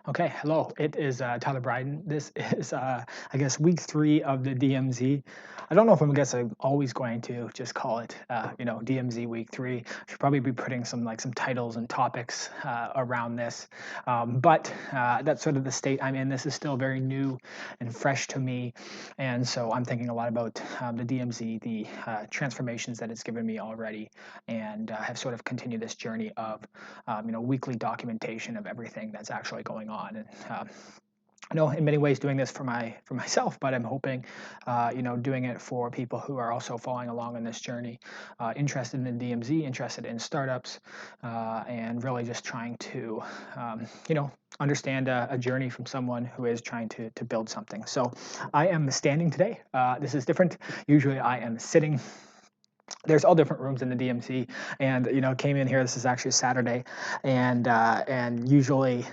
Okay, hello. It is Tyler Bryden. This is, I guess, week 3 of the DMZ. I don't know if I'm always going to just call it, DMZ week 3. I should probably be putting some titles and topics around this. But that's sort of the state I'm in. This is still very new and fresh to me, and so I'm thinking a lot about the DMZ, the transformations that it's given me already, and have sort of continued this journey of weekly documentation of everything that's actually going on. And in many ways doing this for myself, but I'm hoping, doing it for people who are also following along on this journey, interested in DMZ, interested in startups, and really just trying to, understand a journey from someone who is trying to build something. So I am standing today. This is different. Usually I am sitting. There's all different rooms in the DMC, and came in here. This is actually Saturday, and usually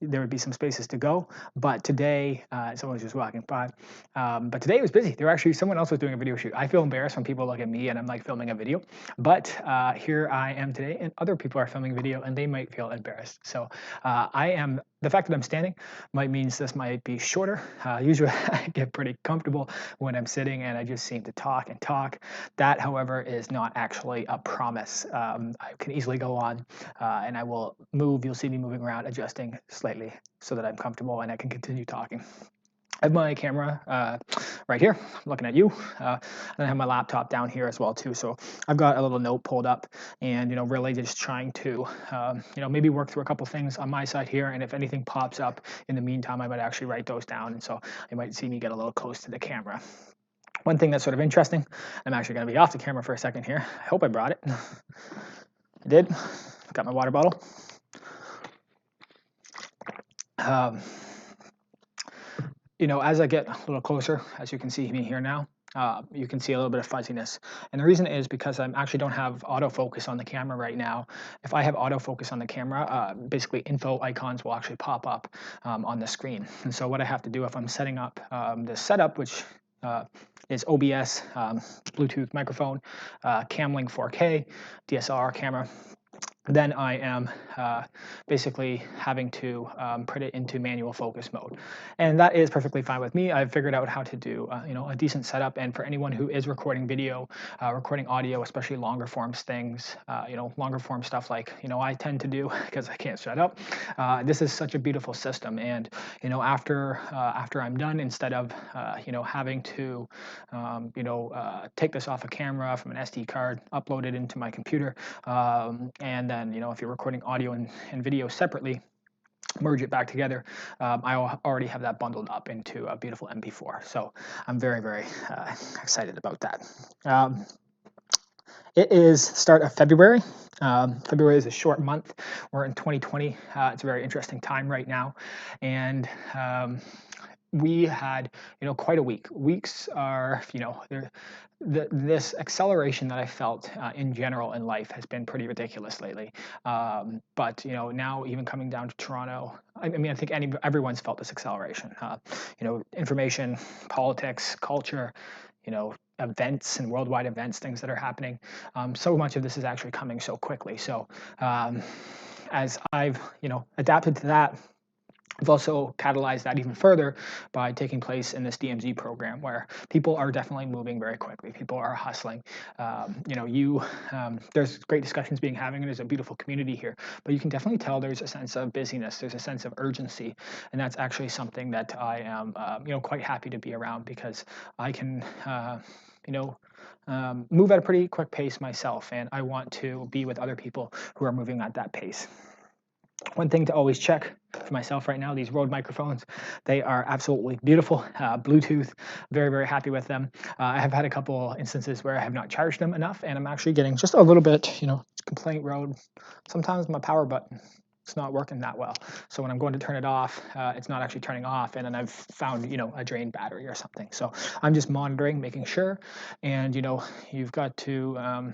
there would be some spaces to go, but today someone was just walking by. But today it was busy. Someone else was doing a video shoot. I feel embarrassed when people look at me and I'm like filming a video, but here I am today, and other people are filming video, and they might feel embarrassed. So I am. The fact that I'm standing might means this might be shorter. Usually I get pretty comfortable when I'm sitting, and I just seem to talk and talk. That, however, is not actually a promise. I can easily go on, and I will move. You'll see me moving around, adjusting slightly so that I'm comfortable and I can continue talking. I have my camera right here. I'm looking at you, and I have my laptop down here as well too. So I've got a little note pulled up, and really just trying to maybe work through a couple things on my side here. And if anything pops up in the meantime, I might actually write those down, and so you might see me get a little close to the camera. One thing that's sort of interesting, I'm actually going to be off the camera for a second here. I hope I brought it. I did. Got my water bottle. As I get a little closer, as you can see me here now, you can see a little bit of fuzziness. And the reason is because I actually don't have autofocus on the camera right now. If I have autofocus on the camera, basically info icons will actually pop up on the screen. And so what I have to do if I'm setting up this setup, which is OBS, Bluetooth microphone, Camlink 4K, DSLR camera, then I am basically having to put it into manual focus mode, and that is perfectly fine with me. I've figured out how to do a decent setup, and for anyone who is recording video, recording audio, especially longer forms things, longer form stuff like I tend to do because I can't shut up. This is such a beautiful system, and after I'm done, instead of having to take this off a camera from an SD card, upload it into my computer, and then if you're recording audio and video separately, merge it back together. I already have that bundled up into a beautiful MP4, so I'm very, very excited about that. It is start of February. February is a short month. We're in 2020. It's a very interesting time right now, and we had quite a week. Weeks are this acceleration that I felt in general in life has been pretty ridiculous lately. But now even coming down to Toronto, I mean I think everyone's felt this acceleration. Information, politics, culture, events and worldwide events, things that are happening. So much of this is actually coming so quickly. So as I've adapted to that, I've also catalyzed that even further by taking place in this DMZ program, where people are definitely moving very quickly. People are hustling. There's great discussions being having, and there's a beautiful community here. But you can definitely tell there's a sense of busyness. There's a sense of urgency, and that's actually something that I am, quite happy to be around, because I can, move at a pretty quick pace myself, and I want to be with other people who are moving at that pace. One thing to always check for myself right now, these Rode microphones, they are absolutely beautiful. Bluetooth, very, very happy with them. I have had a couple instances where I have not charged them enough, and I'm actually getting just a little bit, complaint Rode. Sometimes my power button, it's not working that well. So when I'm going to turn it off, it's not actually turning off, and then I've found, a drained battery or something. So I'm just monitoring, making sure, and, you've got to,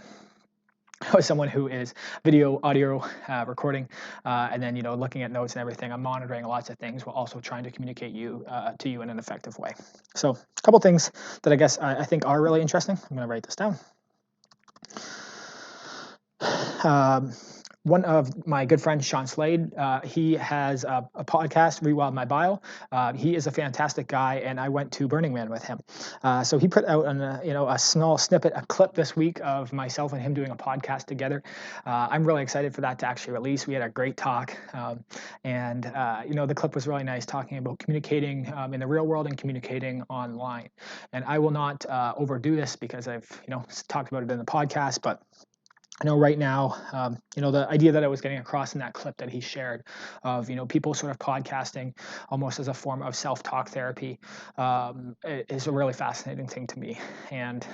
as someone who is video, audio, recording, and then looking at notes and everything, I'm monitoring lots of things while also trying to communicate to you in an effective way. So a couple things that I guess I think are really interesting. I'm going to write this down. one of my good friends, Sean Slade, he has a podcast, Rewild My Bio. He is a fantastic guy, and I went to Burning Man with him. So he put out a small snippet, a clip this week of myself and him doing a podcast together. I'm really excited for that to actually release. We had a great talk, and the clip was really nice, talking about communicating in the real world and communicating online. And I will not overdo this because I've talked about it in the podcast, but I know right now, the idea that I was getting across in that clip that he shared of, people sort of podcasting almost as a form of self-talk therapy is a really fascinating thing to me. And,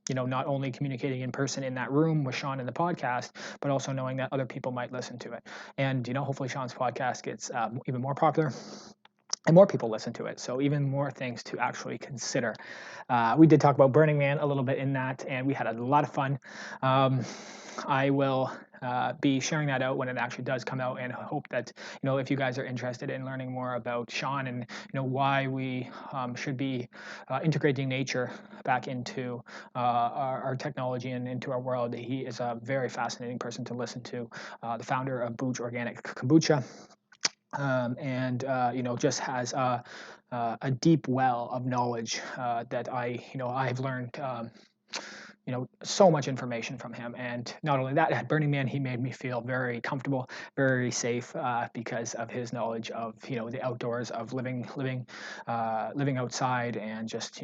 not only communicating in person in that room with Sean in the podcast, but also knowing that other people might listen to it. And, hopefully Sean's podcast gets even more popular and more people listen to it. So even more things to actually consider. We did talk about Burning Man a little bit in that, and we had a lot of fun. I will be sharing that out when it actually does come out, and hope that if you guys are interested in learning more about Sean and why we should be integrating nature back into our technology and into our world. He is a very fascinating person to listen to. The founder of Booch Organic Kombucha. And just has a deep well of knowledge that I've learned so much information from him. And not only that, at Burning Man, he made me feel very comfortable, very safe because of his knowledge of the outdoors, of living outside, and just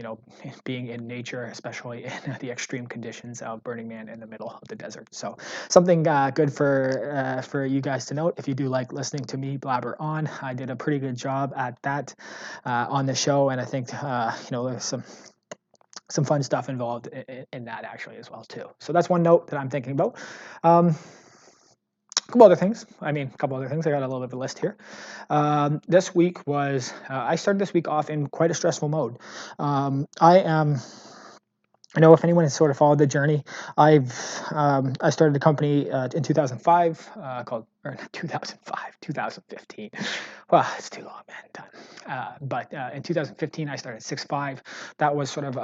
being in nature, especially in the extreme conditions of Burning Man in the middle of the desert. So something good for you guys to note. If you do like listening to me blabber on, I did a pretty good job at that on the show, and I think there's some fun stuff involved in that actually as well too. So that's one note that I'm thinking about. A couple other things. I got a little bit of a list here. This week was, I started this week off in quite a stressful mode. I know if anyone has sort of followed the journey, I started a company in 2005 called, or not 2005, 2015. Well, it's too long, man. Done. But in 2015, I started 6'5". That was sort of,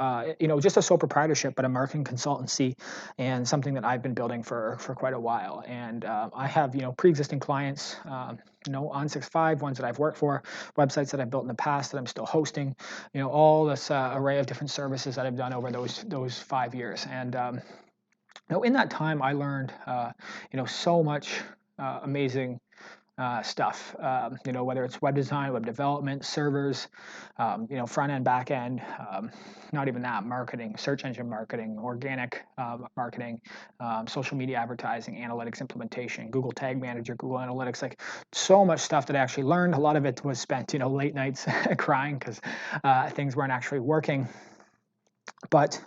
just a sole proprietorship, but a marketing consultancy, and something that I've been building for quite a while. And I have, pre-existing clients, on 6'5", ones that I've worked for, websites that I've built in the past that I'm still hosting, all this array of different services that I've done over those 5 years. And in that time, I learned so much amazing stuff. Whether it's web design, web development, servers, front end, back end, not even that, marketing, search engine marketing, organic marketing, social media advertising, analytics implementation, Google Tag Manager, Google Analytics, like so much stuff that I actually learned. A lot of it was spent, late nights crying because things weren't actually working. But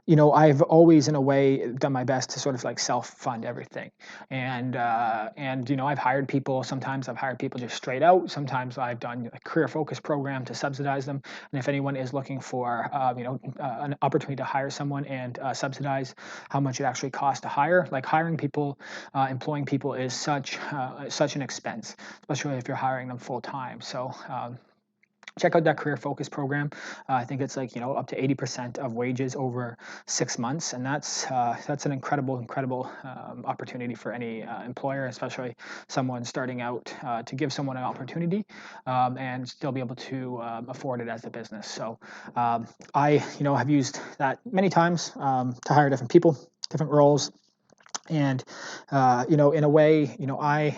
I've always, in a way, done my best to sort of like self-fund everything. And I've hired people. Sometimes I've hired people just straight out. Sometimes I've done a career focus program to subsidize them. And if anyone is looking for, an opportunity to hire someone and subsidize how much it actually costs to hire, like hiring people, employing people is such an expense, especially if you're hiring them full time. So. Check out that career focus program. I think it's like up to 80% of wages over 6 months, and that's an incredible opportunity for any employer, especially someone starting out, to give someone an opportunity and still be able to afford it as a business. So I have used that many times to hire different people, different roles. And in a way, I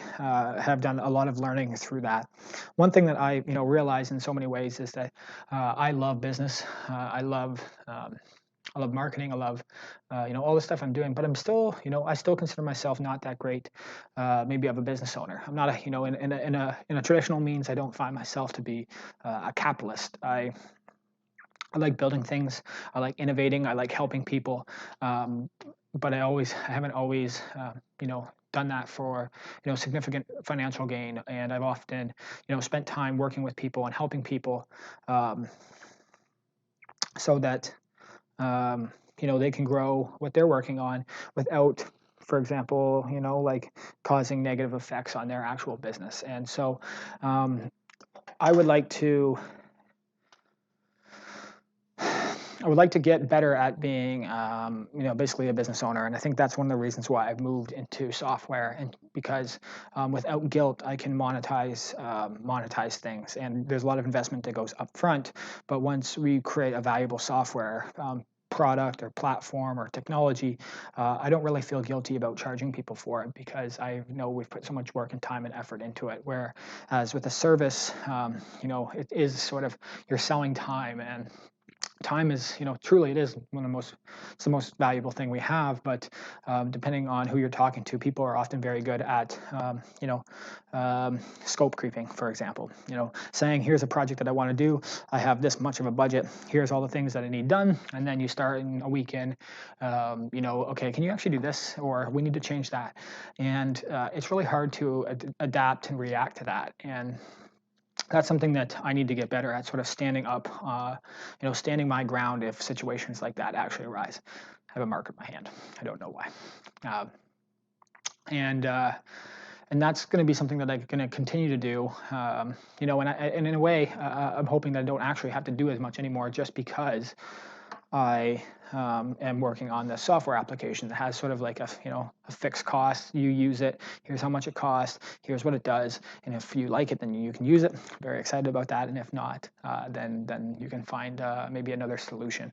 have done a lot of learning through that. One thing that I realize in so many ways is that I love business. I love marketing. I love all the stuff I'm doing. But I'm still, I still consider myself not that great, maybe of a business owner. I'm not a, in a traditional means. I don't find myself to be a capitalist. I like building things. I like innovating. I like helping people. But I haven't always, done that for, significant financial gain. And I've often, spent time working with people and helping people, so that, they can grow what they're working on without, for example, like causing negative effects on their actual business. And so, I would like to I would like to get better at being, basically a business owner, and I think that's one of the reasons why I've moved into software, and because without guilt, I can monetize things, and there's a lot of investment that goes up front, but once we create a valuable software product or platform or technology, I don't really feel guilty about charging people for it because I know we've put so much work and time and effort into it. Whereas with a service, it is sort of you're selling time, and time is, truly it is one of the most, it's the most valuable thing we have. But depending on who you're talking to, people are often very good at, scope creeping, for example. Saying, here's a project that I want to do. I have this much of a budget. Here's all the things that I need done. And then you start in a weekend, okay, can you actually do this? Or we need to change that. And it's really hard to adapt and react to that. And that's something that I need to get better at, sort of standing up, standing my ground if situations like that actually arise. I have a mark in my hand. I don't know why. And that's going to be something that I'm going to continue to do. And in a way, I'm hoping that I don't actually have to do as much anymore, just because I am working on this software application that has sort of like a fixed cost. You use it. Here's how much it costs. Here's what it does. And if you like it, then you can use it. Very excited about that. And if not, then you can find maybe another solution.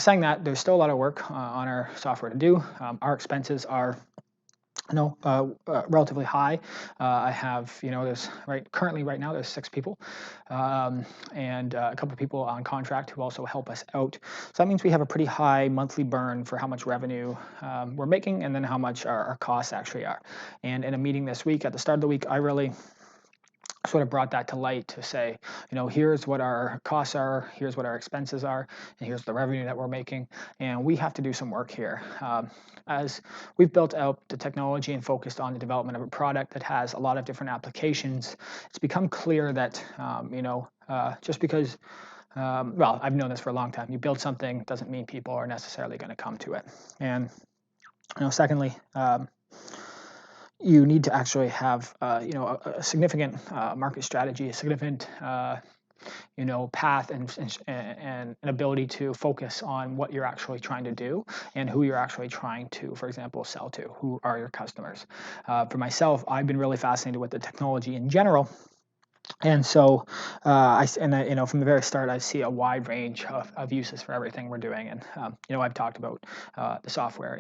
Saying that, there's still a lot of work on our software to do. Our expenses are relatively high. I have, currently right now there's 6 people, and a couple of people on contract who also help us out. So that means we have a pretty high monthly burn for how much revenue we're making, and then how much our costs actually are. And in a meeting this week, at the start of the week, I really sort of brought that to light to say, here's what our costs are, here's what our expenses are, and here's the revenue that we're making, and we have to do some work here. As we've built out the technology and focused on the development of a product that has a lot of different applications, it's become clear that, just because, I've known this for a long time, you build something doesn't mean people are necessarily going to come to it. And, secondly, you need to actually have, a significant market strategy, a significant, path and an ability to focus on what you're actually trying to do and who you're actually trying to, for example, sell to. Who are your customers? For myself, I've been really fascinated with the technology in general. And so, from the very start, I see a wide range of uses for everything we're doing. And, I've talked about the software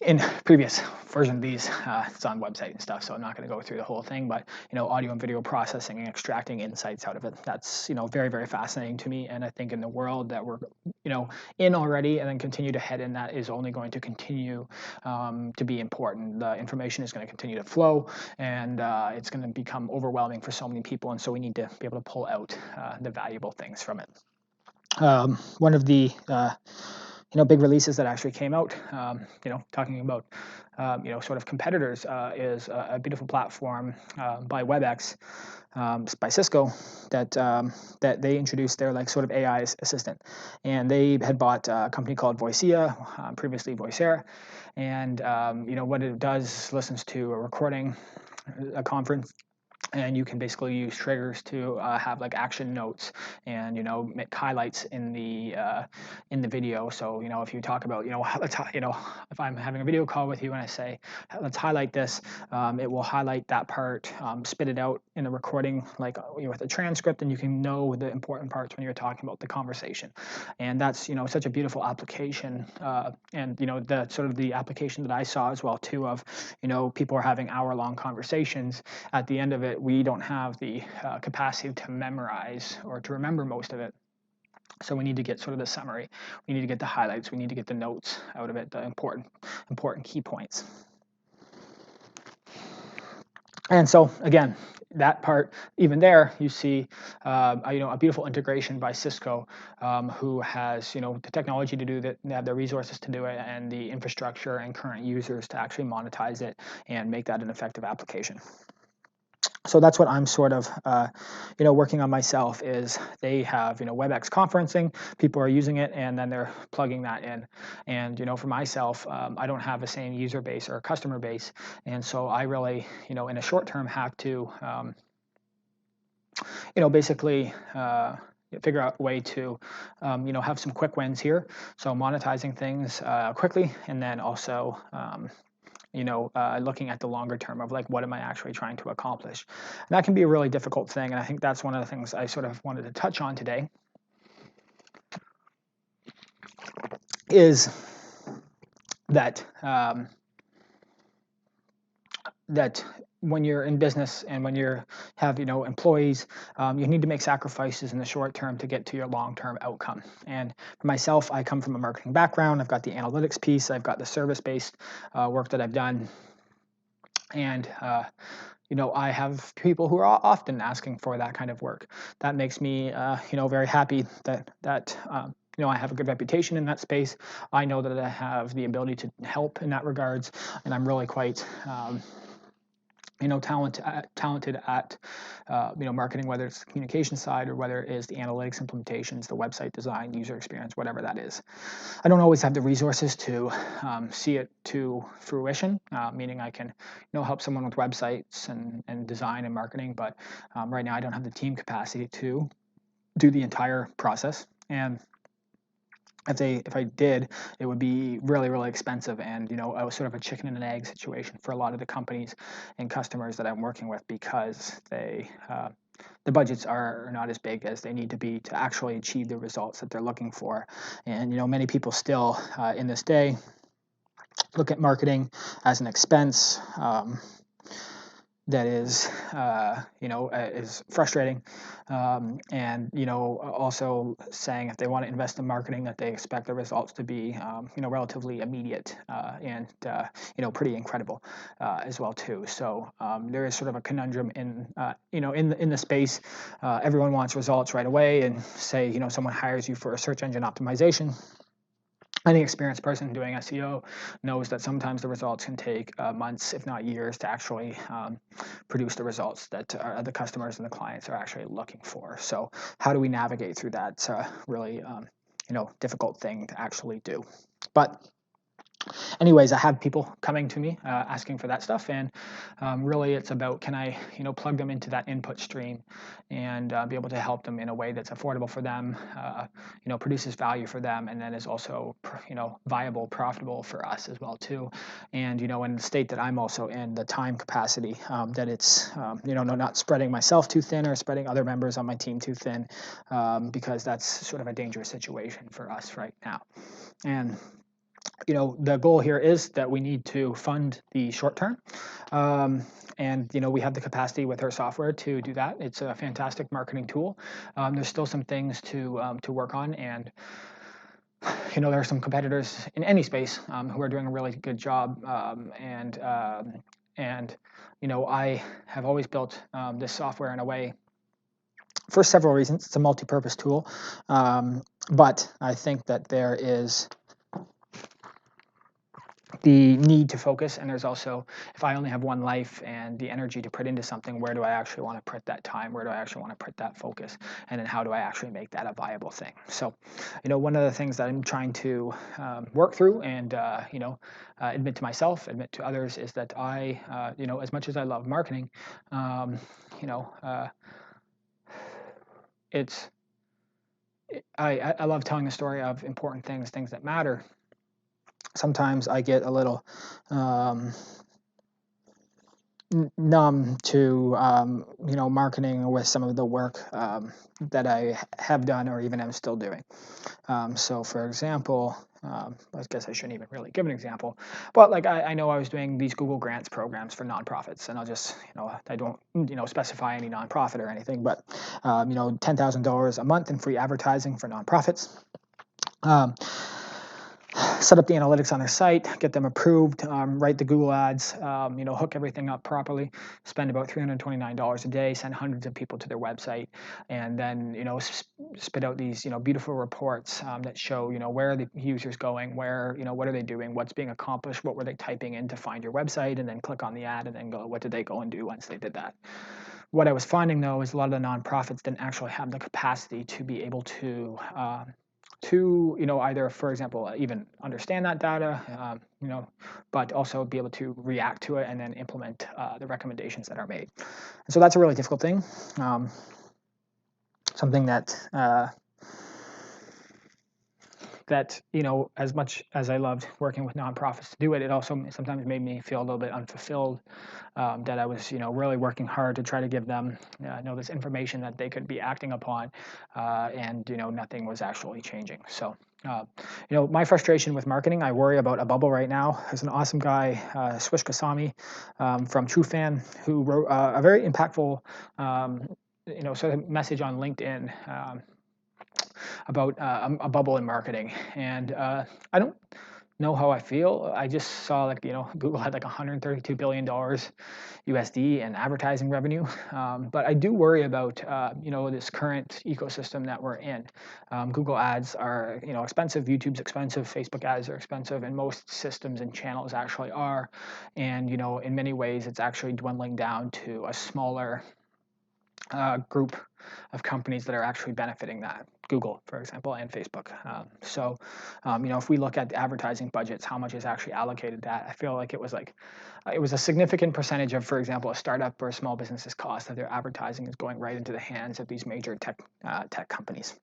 in previous version of these. It's on website and stuff, so I'm not going to go through the whole thing, but audio and video processing and extracting insights out of it, that's very, very fascinating to me. And I think in the world that we're in already, and then continue to head in, that is only going to continue to be important. The information is going to continue to flow, and it's going to become overwhelming for so many people, and so we need to be able to pull out the valuable things from it. One of the big releases that actually came out, talking about, sort of competitors, is a beautiful platform by WebEx, by Cisco, that they introduced their sort of AI assistant, and they had bought a company called Voicea, previously Voicera, and what it does, listens to a recording, a conference. And you can basically use triggers to have action notes and make highlights in the video. So if you talk about if I'm having a video call with you and I say let's highlight this, it will highlight that part, spit it out in a recording with a transcript, and you can know the important parts when you're talking about the conversation. And that's such a beautiful application, and the sort of the application that I saw as well too, of people are having hour-long conversations. At the end of it, we don't have the capacity to memorize or to remember most of it. So we need to get sort of the summary. We need to get the highlights. We need to get the notes out of it, the important key points. And so again, that part, even there, you see, a beautiful integration by Cisco, who has, the technology to do that, they have the resources to do it, and the infrastructure and current users to actually monetize it and make that an effective application. So that's what I'm sort of, working on myself. Is they have, WebEx conferencing, people are using it, and then they're plugging that in. And, for myself, I don't have the same user base or customer base. And so I really, in a short term have to, basically, figure out a way to, have some quick wins here. So monetizing things quickly, and then also, looking at the longer term of like, what am I actually trying to accomplish? And that can be a really difficult thing. And I think that's one of the things I sort of wanted to touch on today is that, that when you're in business and when you have employees, you need to make sacrifices in the short term to get to your long-term outcome. And for myself, I come from a marketing background. I've got the analytics piece. I've got the service-based work that I've done. And I have people who are often asking for that kind of work. That makes me very happy that I have a good reputation in that space. I know that I have the ability to help in that regards, and I'm really quite talented at marketing, whether it's the communication side or whether it is the analytics implementations, the website design, user experience, whatever that is. I don't always have the resources to see it to fruition, meaning I can help someone with websites and design and marketing, but right now I don't have the team capacity to do the entire process. And if I did, it would be really, really expensive, and I was sort of a chicken and an egg situation for a lot of the companies and customers that I'm working with, because the budgets are not as big as they need to be to actually achieve the results that they're looking for. And many people still in this day look at marketing as an expense. That is frustrating, and also saying if they want to invest in marketing, that they expect the results to be relatively immediate, and pretty incredible as well too. So there is sort of a conundrum in the space. Everyone wants results right away, and say someone hires you for a search engine optimization. Any experienced person doing SEO knows that sometimes the results can take months, if not years, to actually produce the results that the customers and the clients are actually looking for. So how do we navigate through that? It's a really difficult thing to actually do. But anyways, I have people coming to me asking for that stuff, and really it's about, can I plug them into that input stream and be able to help them in a way that's affordable for them, produces value for them, and then is also viable, profitable for us as well too. And in the state that I'm also in, the time capacity, that it's not spreading myself too thin or spreading other members on my team too thin, because that's sort of a dangerous situation for us right now. And the goal here is that we need to fund the short term. And we have the capacity with our software to do that. It's a fantastic marketing tool. There's still some things to work on, and there are some competitors in any space who are doing a really good job. And I have always built this software in a way, for several reasons. It's a multi-purpose tool, but I think that there is the need to focus, and there's also, if I only have one life and the energy to put into something, where do I actually want to put that time? Where do I actually want to put that focus? And then how do I actually make that a viable thing? So, one of the things that I'm trying to work through and admit to myself, admit to others, is that I, as much as I love marketing, I love telling the story of important things that matter. Sometimes I get a little numb to marketing with some of the work that I have done or even am still doing. So for example, I guess I shouldn't even really give an example, but like I know I was doing these Google Grants programs for nonprofits, and I'll just I don't specify any nonprofit or anything, but $10,000 a month in free advertising for nonprofits. Set up the analytics on their site, get them approved, write the Google ads, hook everything up properly, spend about $329 a day, send hundreds of people to their website, and then spit out these beautiful reports that show where are the users going, where what are they doing, what's being accomplished, what were they typing in to find your website, and then click on the ad and then go, what did they go and do once they did that. What I was finding though is a lot of the nonprofits didn't actually have the capacity to be able to either, for example, even understand that data, but also be able to react to it and then implement the recommendations that are made. And so that's a really difficult thing. something that as much as I loved working with nonprofits to do it, it also sometimes made me feel a little bit unfulfilled. That I was really working hard to try to give them this information that they could be acting upon, and nothing was actually changing. So. My frustration with marketing, I worry about a bubble right now. There's an awesome guy, Swish Kasami, from TrueFan, who wrote a very impactful, sort of message on LinkedIn. About a bubble in marketing, and I don't know how I feel. I just saw Google had like $132 billion USD in advertising revenue, but I do worry about this current ecosystem that we're in. Google ads are expensive, YouTube's expensive, Facebook ads are expensive, and most systems and channels actually are, and in many ways it's actually dwindling down to a smaller group of companies that are actually benefiting that. Google, for example, and Facebook. If we look at the advertising budgets, how much is actually allocated to that, I feel like it was a significant percentage of, for example, a startup or a small business's cost of their advertising is going right into the hands of these major tech companies,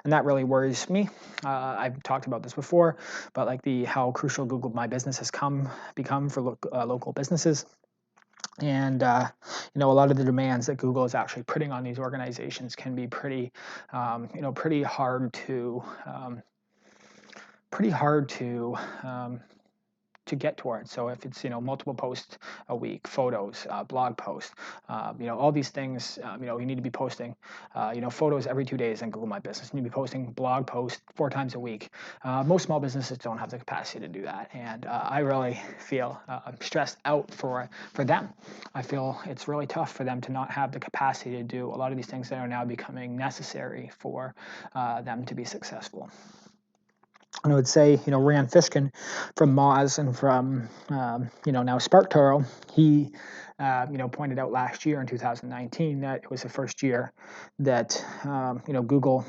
and that really worries me. I've talked about this before, but how crucial Google My Business has become for local businesses. And a lot of the demands that Google is actually putting on these organizations can be pretty hard to get towards. So if it's multiple posts a week, photos, blog posts, all these things, you need to be posting photos every 2 days in Google My Business. You need to be posting blog posts 4 times a week. Most small businesses don't have the capacity to do that, and I really feel stressed out for them. I feel it's really tough for them to not have the capacity to do a lot of these things that are now becoming necessary for them to be successful. And I would say, Rand Fishkin from Moz and from, now SparkToro, he, pointed out last year in 2019 that it was the first year that, Google,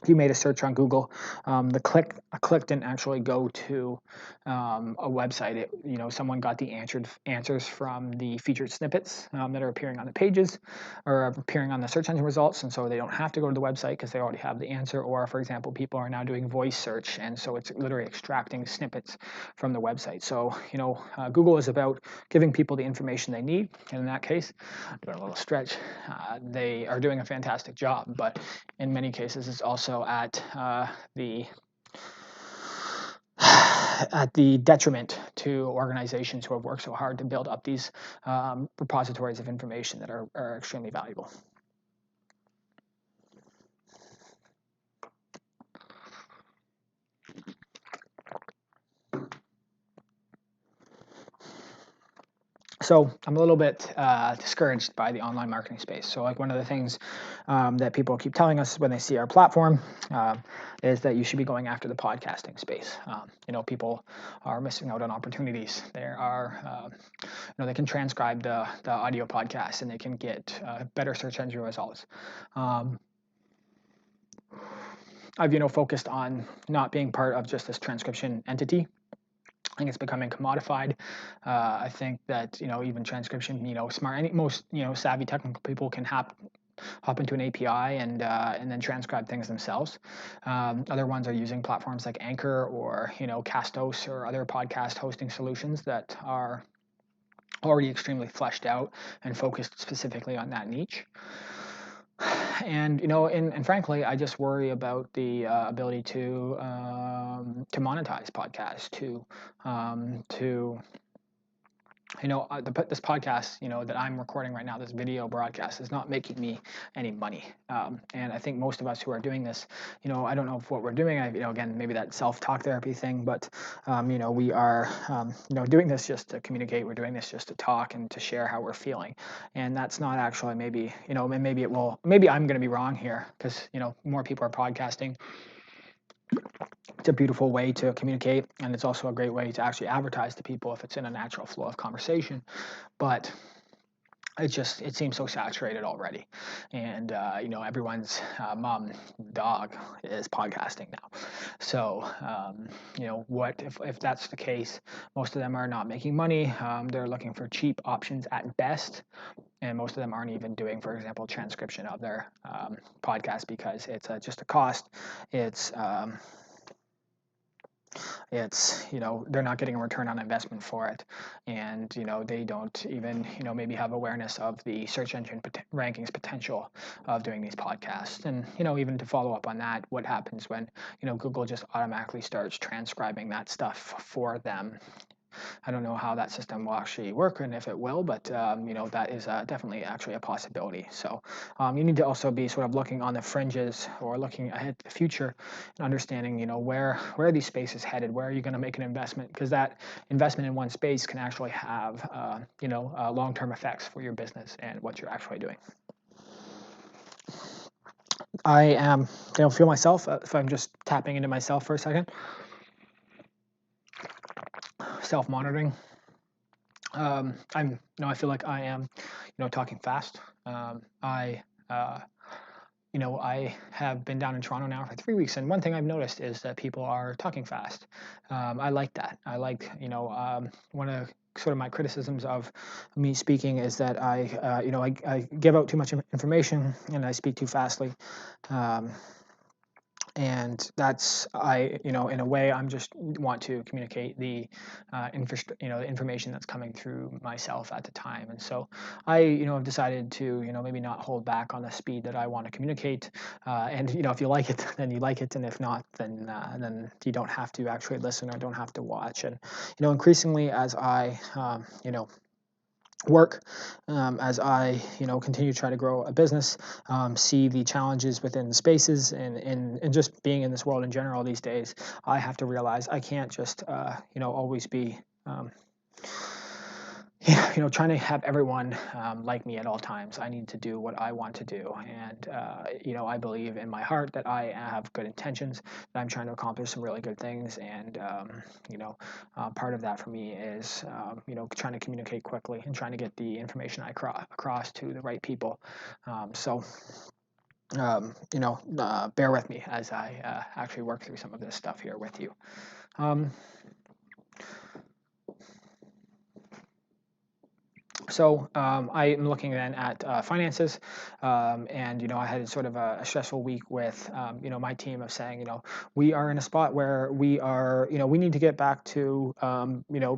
if you made a search on Google, a click didn't actually go to a website. Someone got the answers from the featured snippets that are appearing on the pages or appearing on the search engine results, and so they don't have to go to the website because they already have the answer. Or, for example, people are now doing voice search, and so it's literally extracting snippets from the website. So, Google is about giving people the information they need, and in that case, doing a little stretch, they are doing a fantastic job. But in many cases, it's also at the detriment to organizations who have worked so hard to build up these repositories of information that are extremely valuable. So I'm a little bit discouraged by the online marketing space. So one of the things that people keep telling us when they see our platform is that you should be going after the podcasting space. People are missing out on opportunities. There are, they can transcribe the audio podcast and they can get better search engine results. I've focused on not being part of just this transcription entity. I think it's becoming commodified. I think that even transcription, most savvy technical people can hop into an API and then transcribe things themselves. Other ones are using platforms like Anchor or Castos or other podcast hosting solutions that are already extremely fleshed out and focused specifically on that niche. And and frankly, I just worry about the ability to monetize podcasts, this podcast, that I'm recording right now, this video broadcast, is not making me any money. And I think most of us who are doing this, I don't know if what we're doing, again, maybe that self-talk therapy thing, but, we are, doing this just to communicate. We're doing this just to talk and to share how we're feeling. And that's not actually maybe I'm going to be wrong here because, more people are podcasting. It's a beautiful way to communicate, and it's also a great way to actually advertise to people if it's in a natural flow of conversation. But it seems so saturated already, and everyone's mom, dog is podcasting now. So what if that's the case? Most of them are not making money. They're looking for cheap options at best. and most of them aren't even doing, for example, transcription of their podcast because it's just a cost. It's they're not getting a return on investment for it, and they don't even maybe have awareness of the search engine rankings potential of doing these podcasts. And even to follow up on that, what happens when Google just automatically starts transcribing that stuff for them? I don't know how that system will actually work and if it will, but that is definitely actually a possibility. So you need to also be sort of looking on the fringes or looking ahead to the future and understanding where are these spaces headed, where are you going to make an investment, because that investment in one space can actually have long-term effects for your business and what you're actually doing. I feel myself, if I'm just tapping into myself for a second, self-monitoring. I feel like I am, talking fast. I have been down in Toronto now for 3 weeks, and one thing I've noticed is that people are talking fast. I like that. I like, one of sort of my criticisms of me speaking is that I give out too much information and I speak too fastly. And that's in a way I'm just want to communicate the the information that's coming through myself at the time. And so I have decided to maybe not hold back on the speed that I want to communicate. And if you like it, then you like it, and if not, then you don't have to actually listen or don't have to watch. And increasingly as I work, as I continue to try to grow a business, see the challenges within the spaces and just being in this world in general these days, I have to realize I can't just always be trying to have everyone like me at all times. I need to do what I want to do, and I believe in my heart that I have good intentions, that I'm trying to accomplish some really good things, and part of that for me is trying to communicate quickly and trying to get the information across to the right people. So bear with me as I actually work through some of this stuff here with you. So I am looking then at finances, and I had sort of a stressful week with my team of saying we are in a spot where we are we need to get back to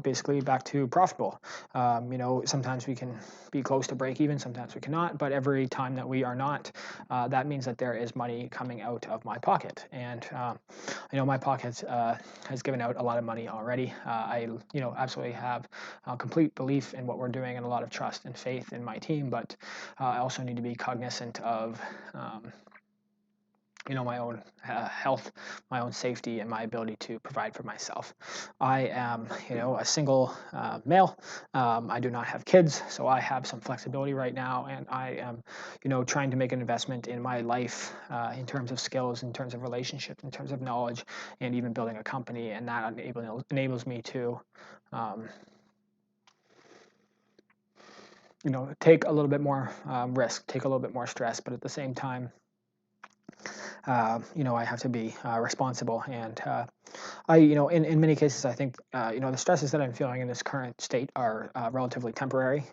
basically back to profitable. Sometimes we can be close to break even, sometimes we cannot, but every time that we are not, that means that there is money coming out of my pocket, and my pocket has given out a lot of money already. I absolutely have complete belief in what we're doing and a lot of trust and faith in my team, but I also need to be cognizant of my own health, my own safety, and my ability to provide for myself. I am a single male. I do not have kids, so I have some flexibility right now, and I am trying to make an investment in my life in terms of skills, in terms of relationships, in terms of knowledge, and even building a company, and that enables me to take a little bit more risk, take a little bit more stress, but at the same time, I have to be responsible. And in many cases, I think, the stresses that I'm feeling in this current state are relatively temporary.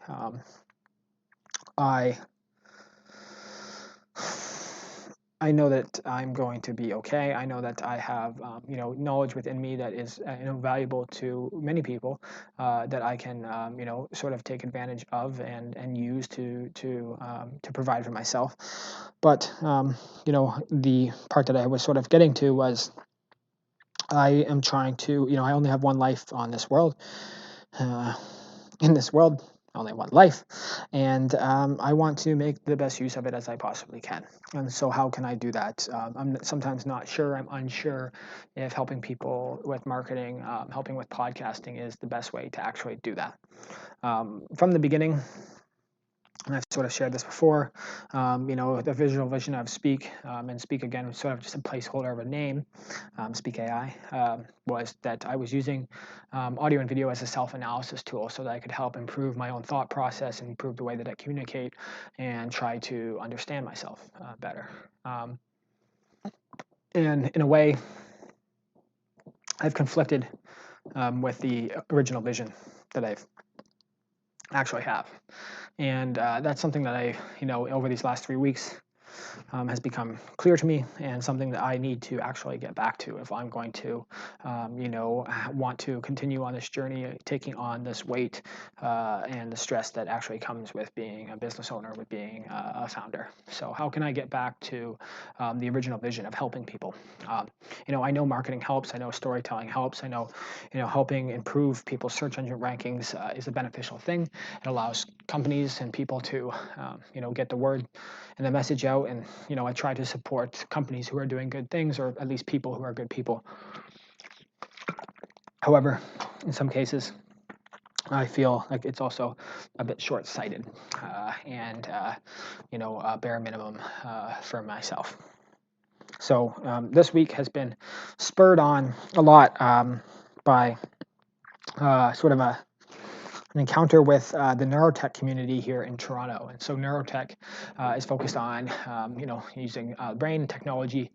I know that I'm going to be okay. I know that I have, knowledge within me that is, valuable to many people, that I can, sort of take advantage of and use to provide for myself. But, the part that I was sort of getting to was I am trying to, I only have one life on this world. In this world, only one life, and I want to make the best use of it as I possibly can. And so, how can I do that? I'm sometimes not sure. I'm unsure if helping people with marketing, helping with podcasting, is the best way to actually do that. From the beginning, and I've sort of shared this before, the visual vision of Speak, and Speak again was sort of just a placeholder of a name, Speak AI, was that I was using audio and video as a self-analysis tool so that I could help improve my own thought process and improve the way that I communicate and try to understand myself better. And in a way, I've conflicted with the original vision that I've actually have. And that's something that I, over these last 3 weeks has become clear to me, and something that I need to actually get back to if I'm going to, want to continue on this journey, taking on this weight and the stress that actually comes with being a business owner, with being a founder. So how can I get back to the original vision of helping people? I know marketing helps. I know storytelling helps. I know, helping improve people's search engine rankings is a beneficial thing. It allows companies and people to, get the word and the message out. And, I try to support companies who are doing good things, or at least people who are good people. However, in some cases, I feel like it's also a bit short-sighted and, bare minimum for myself. So this week has been spurred on a lot by sort of an encounter with the neurotech community here in Toronto. And so neurotech is focused on, using brain technology,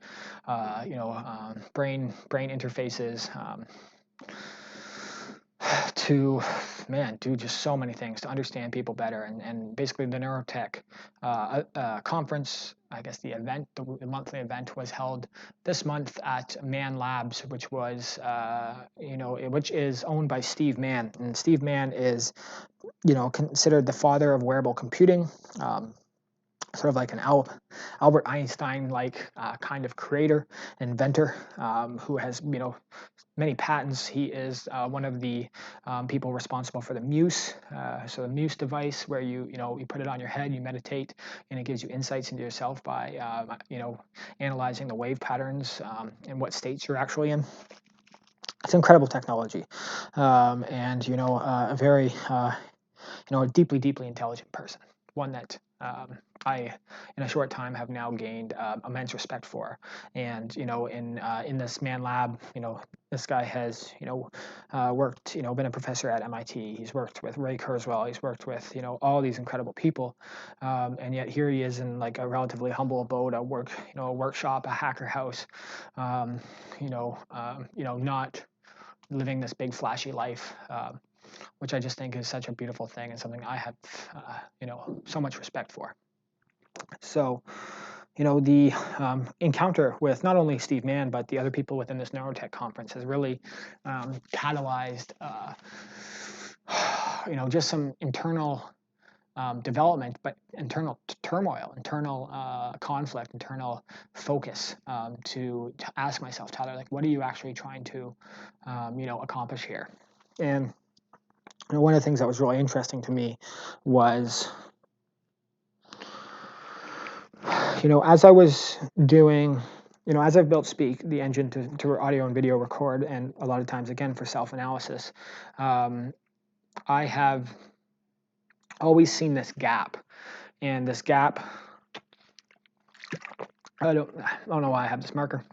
brain interfaces to, do just so many things to understand people better. And basically the neurotech conference, I guess the event, the monthly event, was held this month at Man Labs, which was, which is owned by Steve Mann. And Steve Mann is, considered the father of wearable computing. Sort of like an Albert Einstein-like kind of creator, inventor, who has, many patents. He is one of the people responsible for the Muse, so the Muse device, where you put it on your head, you meditate, and it gives you insights into yourself by analyzing the wave patterns and what states you're actually in. It's incredible technology, and a very deeply intelligent person, one that I, in a short time, have now gained immense respect for. And in this Man Lab, this guy has worked, been a professor at MIT. He's worked with Ray Kurzweil. He's worked with all these incredible people, and yet here he is in like a relatively humble abode, a workshop, a hacker house, not living this big flashy life. Which I just think is such a beautiful thing, and something I have, so much respect for. So, the encounter with not only Steve Mann, but the other people within this neurotech conference has really catalyzed, just some internal development, but internal turmoil, internal conflict, internal focus to ask myself, Tyler, like, what are you actually trying to, accomplish here? And one of the things that was really interesting to me was, as I was doing, as I've built Speak, the engine to audio and video record, and a lot of times, again, for self-analysis, I have always seen this gap. And this gap, I don't know why I have this marker,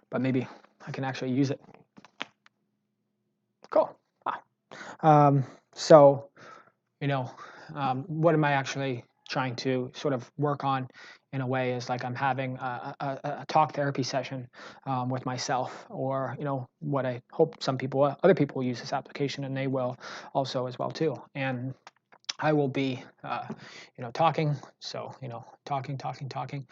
but maybe I can actually use it. Cool. So, what am I actually trying to sort of work on in a way is like I'm having a talk therapy session with myself, or, what I hope other people will use this application, and they will also as well too. And I will be, talking. So, talking.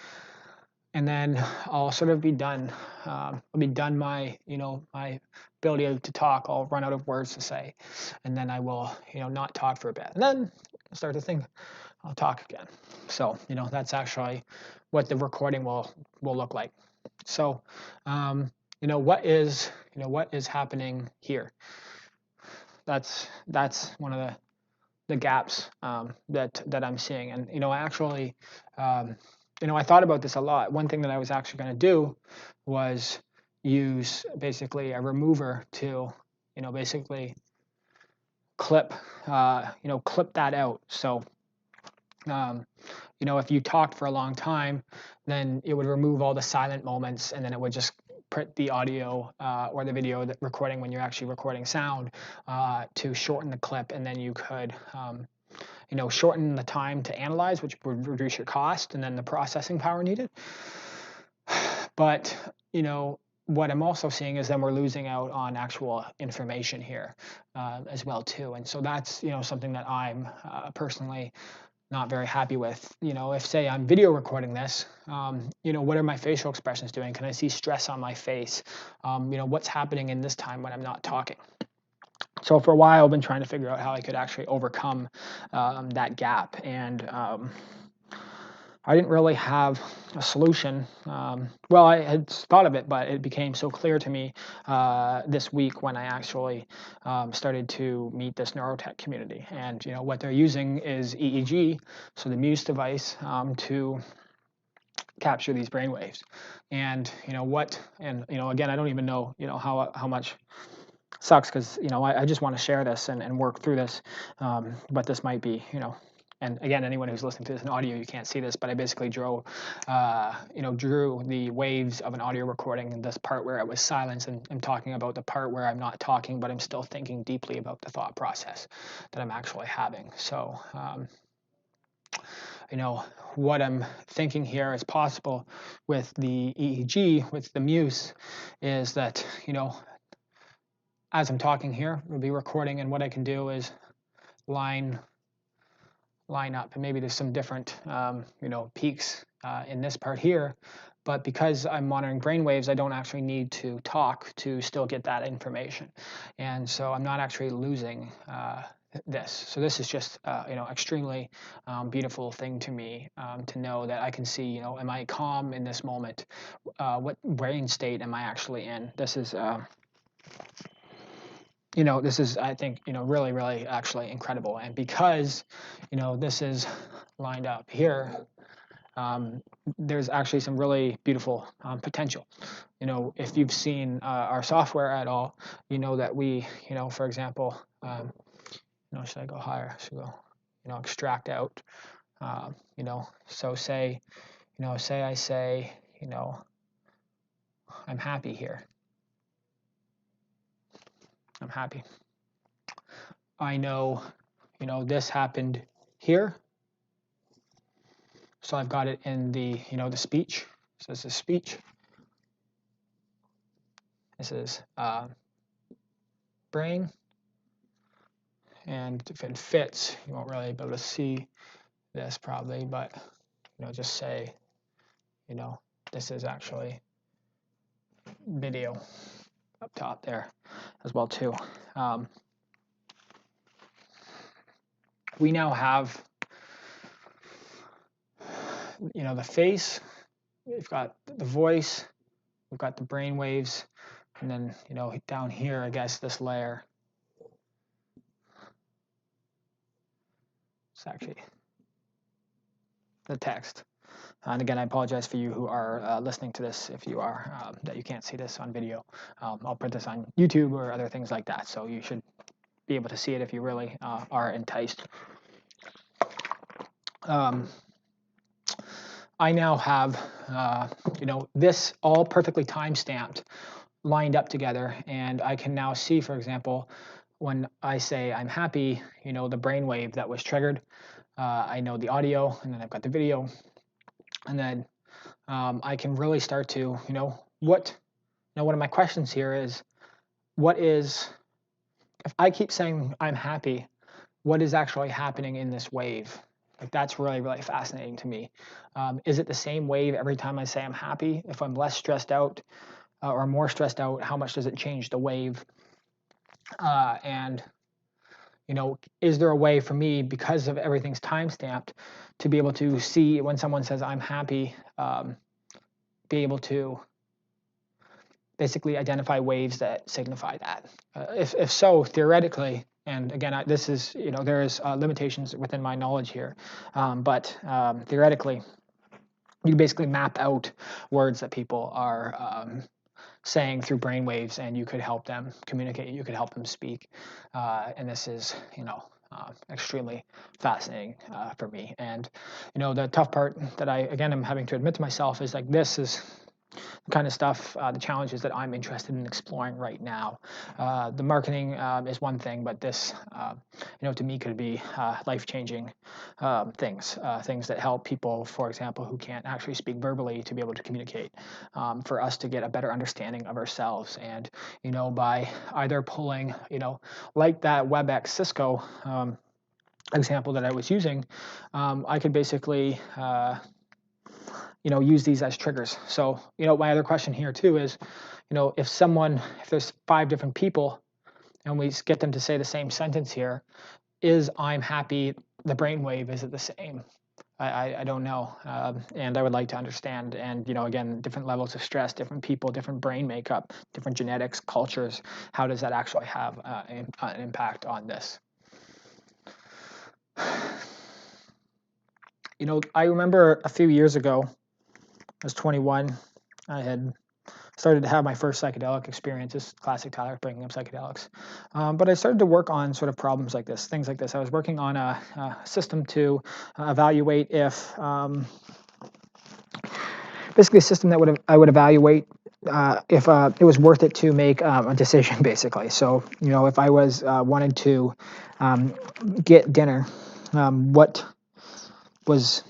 And then I'll sort of be done. I'll be done my ability to talk. I'll run out of words to say, and then I will, not talk for a bit, and then I'll start to think I'll talk again. So, that's actually what the recording will look like. So, what is happening here? That's one of the gaps that I'm seeing, and I actually. I thought about this a lot. One thing that I was actually going to do was use basically a remover to, basically clip that out. So, if you talked for a long time, then it would remove all the silent moments, and then it would just put the audio or the video recording when you're actually recording sound to shorten the clip, and then you could shorten the time to analyze, which would reduce your cost and then the processing power needed. But, what I'm also seeing is then we're losing out on actual information here as well too. And so that's something that I'm personally not very happy with. If say I'm video recording this, what are my facial expressions doing? Can I see stress on my face? What's happening in this time when I'm not talking? So for a while, I've been trying to figure out how I could actually overcome that gap, and I didn't really have a solution. Well, I had thought of it, but it became so clear to me this week when I actually started to meet this neurotech community. And what they're using is EEG, so the Muse device, to capture these brain waves. And again, I don't even know how much sucks, because I just want to share this and work through this, but this might be and again, anyone who's listening to this in audio, you can't see this, but I basically drew the waves of an audio recording, and this part where it was silence, and I'm talking about the part where I'm not talking, but I'm still thinking deeply about the thought process that I'm actually having. So what I'm thinking here is possible with the EEG, with the Muse, is that as I'm talking here, we'll be recording, and what I can do is line up, and maybe there's some different peaks in this part here, but because I'm monitoring brain waves, I don't actually need to talk to still get that information, and so I'm not actually losing this. So this is just extremely beautiful thing to me, to know that I can see, am I calm in this moment? What brain state am I actually in? This is I think, really, really actually incredible. And because, this is lined up here, there's actually some really beautiful potential. If you've seen our software at all, that we, for example, should I go higher? Should I go, extract out, so say, I say, I'm happy here. I'm happy. I know, this happened here. So I've got it in the, the speech. So this is speech. This is brain. And if it fits, you won't really be able to see this probably, but, just say, this is actually video up top there as well too. We now have, the face, we've got the voice, we've got the brain waves, and then, down here, I guess this layer. It's actually the text. And again, I apologize for you who are listening to this, if you are, that you can't see this on video. I'll put this on YouTube or other things like that, so you should be able to see it if you really are enticed. I now have, this all perfectly time-stamped, lined up together, and I can now see, for example, when I say I'm happy, the brainwave that was triggered. I know the audio, and then I've got the video, and then I can really start to, one of my questions here is, if I keep saying I'm happy, what is actually happening in this wave? Like, that's really, really fascinating to me. Is it the same wave every time I say I'm happy? If I'm less stressed out or more stressed out, how much does it change the wave? And is there a way for me, because of everything's time-stamped, to be able to see when someone says I'm happy, be able to basically identify waves that signify that? If so, theoretically, and again, this is, there is limitations within my knowledge here, but theoretically, you basically map out words that people are saying through brainwaves, and you could help them communicate, you could help them speak, and this is, extremely fascinating for me. And the tough part that I, again, am having to admit to myself is, like, this is kind of stuff, the challenges that I'm interested in exploring right now. The marketing is one thing, but this, to me, could be life-changing things that help people, for example, who can't actually speak verbally to be able to communicate, for us to get a better understanding of ourselves. And, by either pulling, like that WebEx Cisco example that I was using, I could basically use these as triggers. So, my other question here too is, if there's 5 different people and we get them to say the same sentence here, is I'm happy, the brainwave, is it the same? I don't know. And I would like to understand. And, again, different levels of stress, different people, different brain makeup, different genetics, cultures. How does that actually have an impact on this? I remember a few years ago, I was 21. I had started to have my first psychedelic experiences, classic Tyler bringing up psychedelics. But I started to work on sort of problems like this, things like this. I was working on a system to evaluate if, basically a system that I would evaluate if it was worth it to make a decision, basically. So, if I was wanted to get dinner, what was,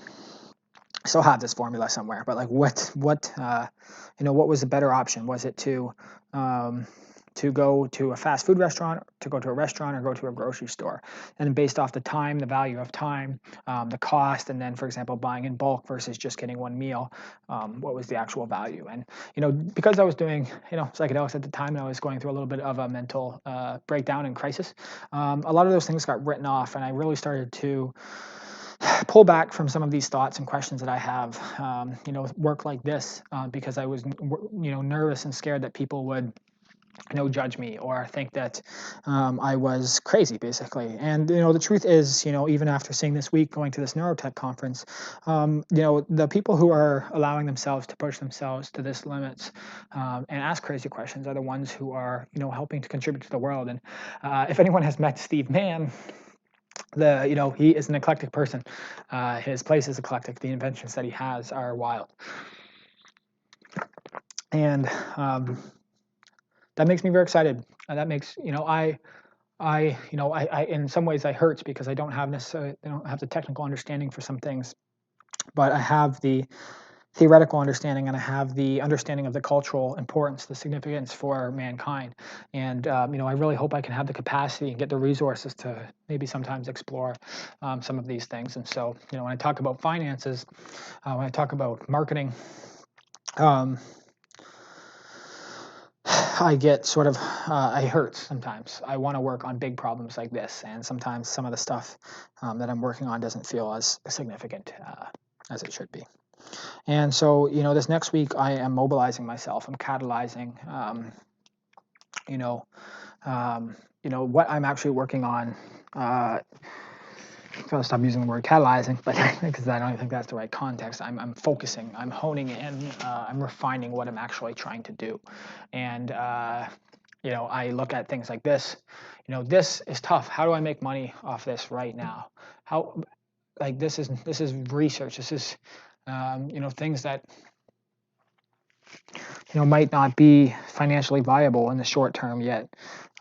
I still have this formula somewhere, but like what was the better option? Was it to go to a fast food restaurant, to go to a restaurant, or go to a grocery store? And based off the time, the value of time, the cost, and then, for example, buying in bulk versus just getting one meal, what was the actual value? And because I was doing psychedelics at the time, and I was going through a little bit of a mental breakdown and crisis, a lot of those things got written off, and I really started to pull back from some of these thoughts and questions that I have, work like this, because I was, nervous and scared that people would, judge me or think that I was crazy, basically. And, the truth is, even after seeing this week, going to this neurotech conference, the people who are allowing themselves to push themselves to this limits and ask crazy questions are the ones who are, helping to contribute to the world. And if anyone has met Steve Mann, he is an eclectic person. His place is eclectic. The inventions that he has are wild, and that makes me very excited. And that makes I in some ways I hurts because I don't have the technical understanding for some things, but I have the theoretical understanding, and I have the understanding of the cultural importance, the significance for mankind. And I really hope I can have the capacity and get the resources to maybe sometimes explore some of these things. And so, when I talk about finances, when I talk about marketing, I get sort of, I hurt sometimes. I want to work on big problems like this, and sometimes some of the stuff that I'm working on doesn't feel as significant as it should be. And so, this next week I am mobilizing myself. I'm catalyzing, what I'm actually working on. I'm gonna stop using the word catalyzing, but because I don't even think that's the right context. I'm focusing. I'm honing in. I'm refining what I'm actually trying to do. And I look at things like this. This is tough. How do I make money off this right now? How, like, this is research. This is things that might not be financially viable in the short term yet,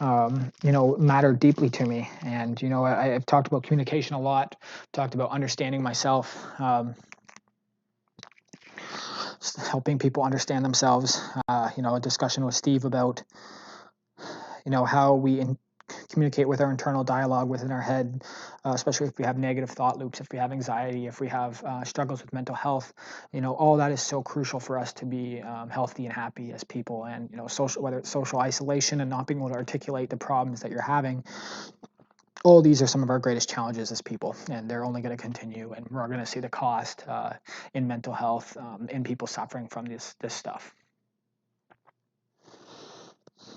matter deeply to me. And I've talked about communication a lot, talked about understanding myself, helping people understand themselves. A discussion with Steve about how we communicate with our internal dialogue within our head, especially if we have negative thought loops, if we have anxiety, if we have struggles with mental health. All that is so crucial for us to be healthy and happy as people. And whether it's social isolation and not being able to articulate the problems that you're having, all these are some of our greatest challenges as people, and they're only going to continue. And we're going to see the cost in mental health, in people suffering from this stuff.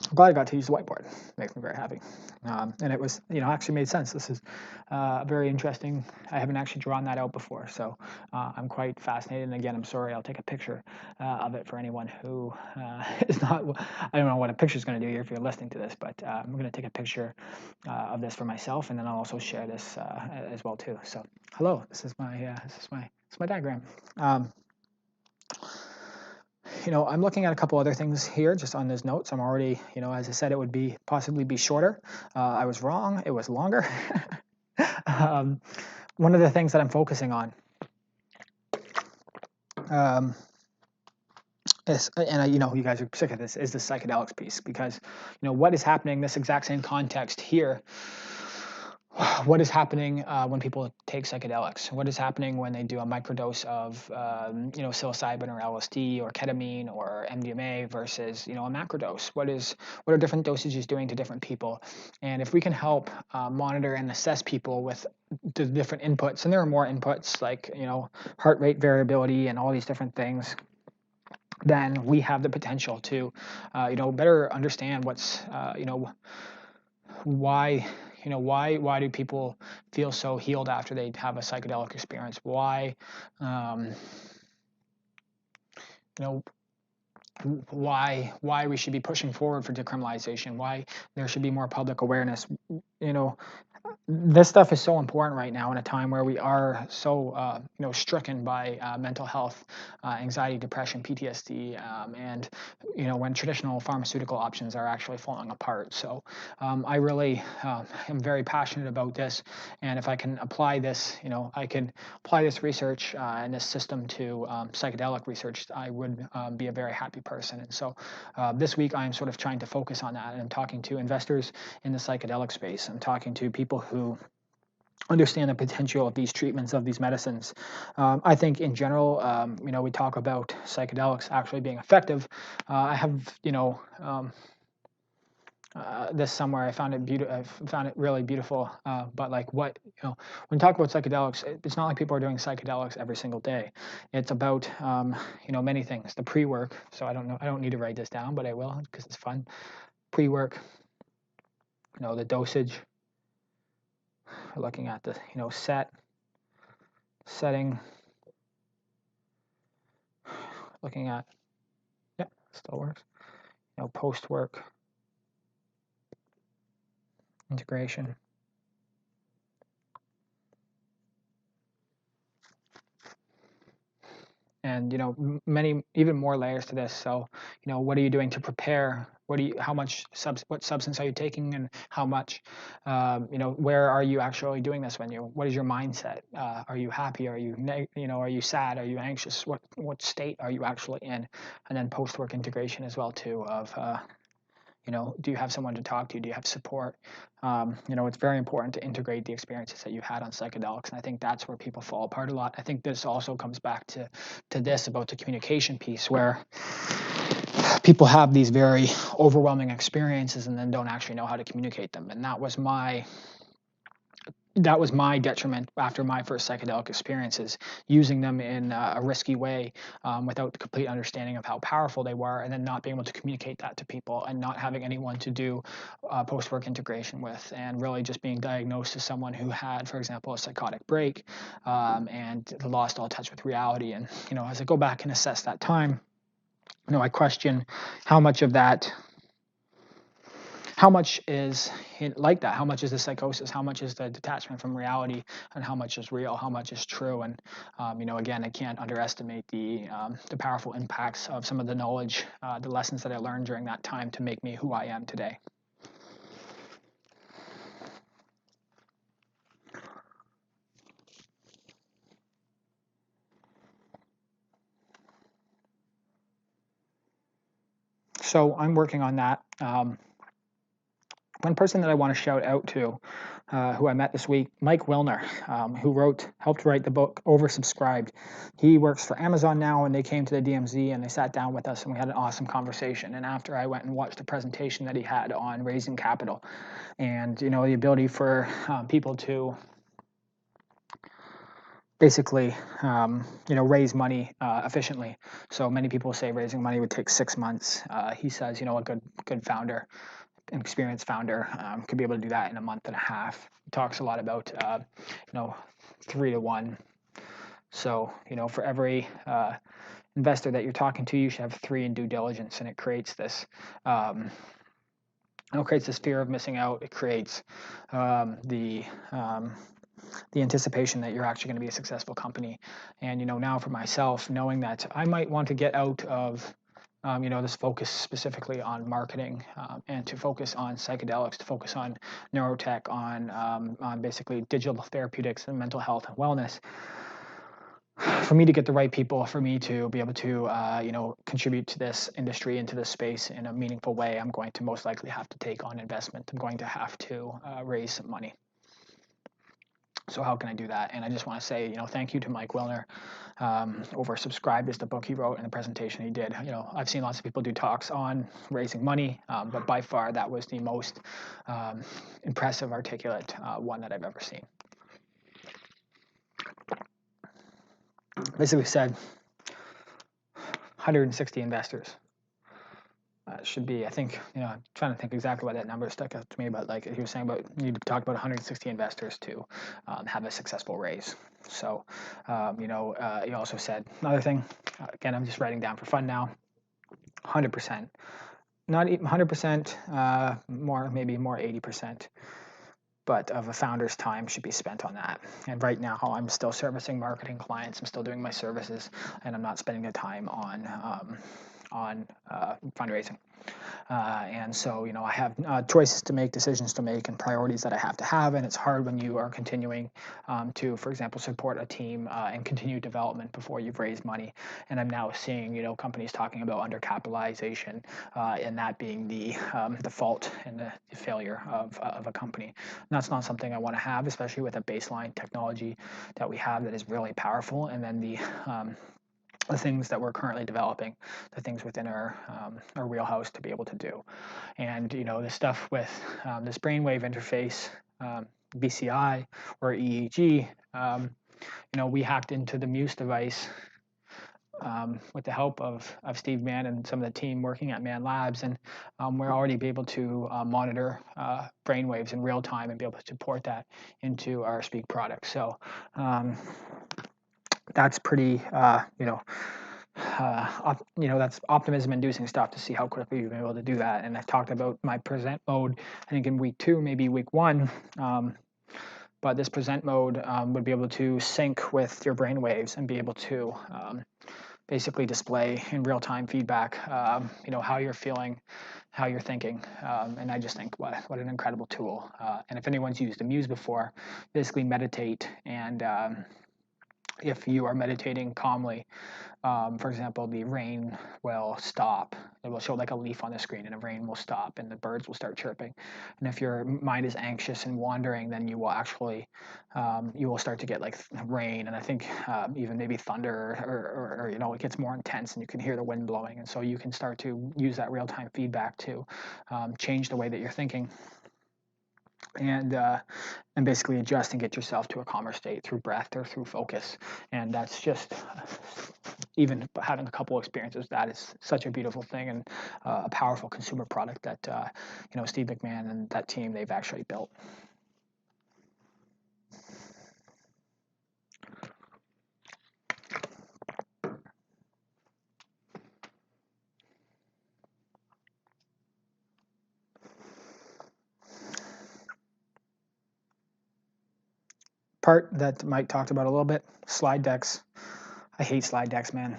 I'm glad I got to use the whiteboard. It makes me very happy. And it was, actually made sense. This is very interesting. I haven't actually drawn that out before, so I'm quite fascinated. And again, I'm sorry, I'll take a picture of it for anyone who is not, I don't know what a picture is going to do here if you're listening to this, but I'm going to take a picture of this for myself, and then I'll also share this as well too. So hello, this is my diagram. I'm looking at a couple other things here just on those notes. I'm already, as I said, it would be possibly be shorter. I was wrong. It was longer. um, one of the things that I'm focusing on is, and you guys are sick of this, is the psychedelics piece, because, what is happening, this exact same context here, what is happening when people take psychedelics? What is happening when they do a microdose of, psilocybin or LSD or ketamine or MDMA versus, a macrodose? What are different dosages doing to different people? And if we can help monitor and assess people with the different inputs, and there are more inputs like, heart rate variability and all these different things, then we have the potential to, better understand what's, why why do people feel so healed after they have a psychedelic experience? Why you know why we should be pushing forward for decriminalization, why there should be more public awareness. This stuff is so important right now in a time where we are so stricken by mental health, anxiety, depression, PTSD, and when traditional pharmaceutical options are actually falling apart. So I really am very passionate about this, and if I can apply this, I can apply this research and this system to psychedelic research, I would be a very happy person. And so this week I'm sort of trying to focus on that, and I'm talking to investors in the psychedelic space. I'm talking to people who understand the potential of these treatments, of these medicines. I think in general, we talk about psychedelics actually being effective. I have, this somewhere. I found it beautiful. I found it really beautiful. But like what, when you talk about psychedelics, it's not like people are doing psychedelics every single day. It's about, many things. The pre-work. So I don't know. I don't need to write this down, but I will because it's fun. Pre-work. The dosage. We're looking at the, setting. Looking at, yeah, still works. Post-work. Integration. And many, even more layers to this. So what are you doing to prepare? What substance are you taking, and how much? Where are you actually doing this? What is your mindset? Are you happy? Are you are you sad? Are you anxious? What state are you actually in? And then post work integration as well too, of do you have someone to talk to? Do you have support? It's very important to integrate the experiences that you had on psychedelics, and I think that's where people fall apart a lot. I think this also comes back to this about the communication piece, where people have these very overwhelming experiences and then don't actually know how to communicate them. And that was my detriment after my first psychedelic experiences, using them in a risky way without the complete understanding of how powerful they were, and then not being able to communicate that to people, and not having anyone to do post-work integration with, and really just being diagnosed as someone who had, for example, a psychotic break and lost all touch with reality. And as I go back and assess that time, I question how much of that, how much is like that? How much is the psychosis? How much is the detachment from reality? And how much is real? How much is true? And again, I can't underestimate the powerful impacts of some of the knowledge, the lessons that I learned during that time to make me who I am today. So I'm working on that. One person that I want to shout out to, who I met this week, Mike Wilner, who helped write the book Oversubscribed. He works for Amazon now, and they came to the DMZ and they sat down with us and we had an awesome conversation. And after, I went and watched a presentation that he had on raising capital, and the ability for people to basically raise money efficiently. So many people say raising money would take 6 months. He says a good founder, an experienced founder, could be able to do that in a month and a half. He talks a lot about 3 to 1. So for every investor that you're talking to, you should have 3 in due diligence, and it creates this fear of missing out. It creates the anticipation that you're actually going to be a successful company. And now for myself, knowing that I might want to get out of this focus specifically on marketing and to focus on psychedelics, to focus on neurotech, on basically digital therapeutics and mental health and wellness. For me to get the right people, for me to be able to, contribute to this industry, into this space in a meaningful way, I'm going to most likely have to take on investment. I'm going to have to raise some money. So how can I do that? And I just want to say, thank you to Mike Wilner. Oversubscribed is the book he wrote and the presentation he did. I've seen lots of people do talks on raising money, but by far that was the most impressive, articulate one that I've ever seen. Basically said 160 investors. Should be, I think, I'm trying to think exactly what that number stuck out to me, but like he was saying about, you talked about 160 investors to have a successful raise. So, he also said another thing, again, I'm just writing down for fun now, 100%, not 100%, more, maybe more 80%, but of a founder's time should be spent on that. And right now I'm still servicing marketing clients, I'm still doing my services, and I'm not spending the time on fundraising. And so, I have choices to make, decisions to make, and priorities that I have to have. And it's hard when you are continuing to, for example, support a team and continue development before you've raised money. And I'm now seeing, companies talking about undercapitalization and that being the fault and the failure of a company. And that's not something I want to have, especially with a baseline technology that we have that is really powerful. And then the things that we're currently developing, the things within our wheelhouse to be able to do. And, the stuff with this brainwave interface, BCI or EEG, we hacked into the Muse device with the help of Steve Mann and some of the team working at Man Labs, and we're already be able to monitor brainwaves in real time and be able to support that into our Speak product. So that's pretty, that's optimism-inducing stuff to see how quickly you've been able to do that. And I've talked about my present mode, I think in week 2, maybe week 1. But this present mode would be able to sync with your brain waves and be able to basically display in real-time feedback, how you're feeling, how you're thinking. And I just think, what an incredible tool. And if anyone's used the Muse before, basically meditate, and if you are meditating calmly, for example, the rain will stop. It will show like a leaf on the screen, and the rain will stop, and the birds will start chirping. And if your mind is anxious and wandering, then you will actually, you will start to get like rain, and I think even maybe thunder, or it gets more intense, and you can hear the wind blowing. And so you can start to use that real-time feedback to change the way that you're thinking. And basically adjust and get yourself to a calmer state through breath or through focus. And that's just, even having a couple experiences, that is such a beautiful thing, and a powerful consumer product that Steve McMahon and that team, they've actually built. Part that Mike talked about a little bit, slide decks. I hate slide decks, man.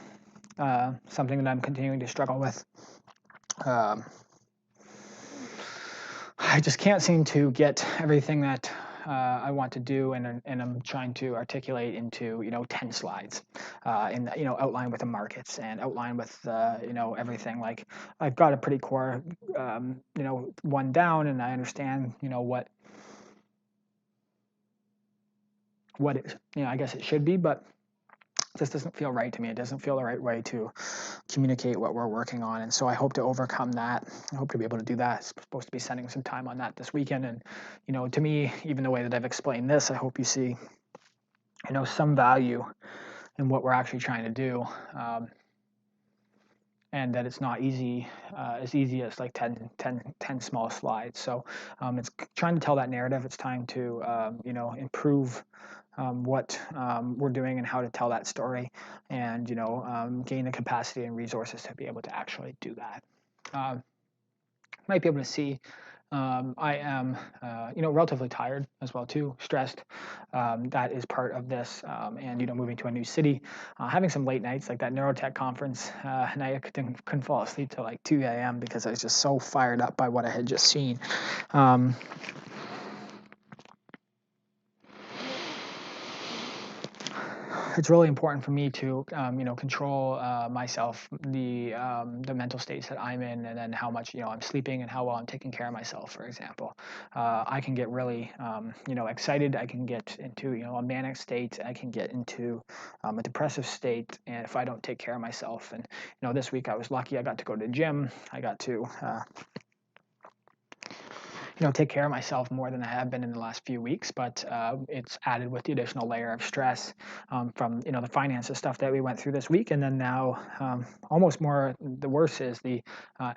Something that I'm continuing to struggle with. I just can't seem to get everything that I want to do, and I'm trying to articulate into 10 slides, and outline with the markets and outline with everything. Like, I've got a pretty core one down, and I understand what it, I guess it should be, but it just doesn't feel right to me. It doesn't feel the right way to communicate what we're working on. And so I hope to overcome that. I hope to be able to do that. I'm supposed to be spending some time on that this weekend. And, to me, even the way that I've explained this, I hope you see, some value in what we're actually trying to do. And that it's not easy, as easy as like 10 small slides. So it's trying to tell that narrative. It's trying to, improve what we're doing and how to tell that story, and gain the capacity and resources to be able to actually do that. Might be able to see I am, relatively tired as well too, stressed. That is part of this, and moving to a new city, having some late nights like that neurotech conference night. I couldn't fall asleep till like 2 a.m. because I was just so fired up by what I had just seen. Um, it's really important for me to control myself, the mental states that I'm in, and then how much I'm sleeping and how well I'm taking care of myself. For example, I can get really excited. I can get into a manic state. I can get into a depressive state, and if I don't take care of myself. And this week I was lucky. I got to go to the gym. I got to take care of myself more than I have been in the last few weeks, but it's added with the additional layer of stress from the finances stuff that we went through this week, and then now almost more the worst is the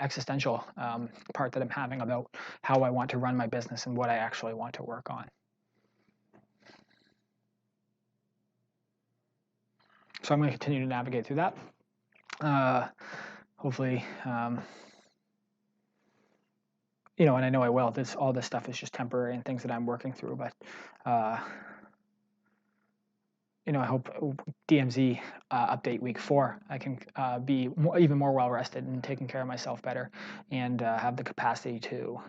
existential part that I'm having about how I want to run my business and what I actually want to work on. So I'm going to continue to navigate through that. Hopefully. And I know I will. All this stuff is just temporary and things that I'm working through. But I hope DMZ update week 4, I can be even more well rested and taking care of myself better, and have the capacity to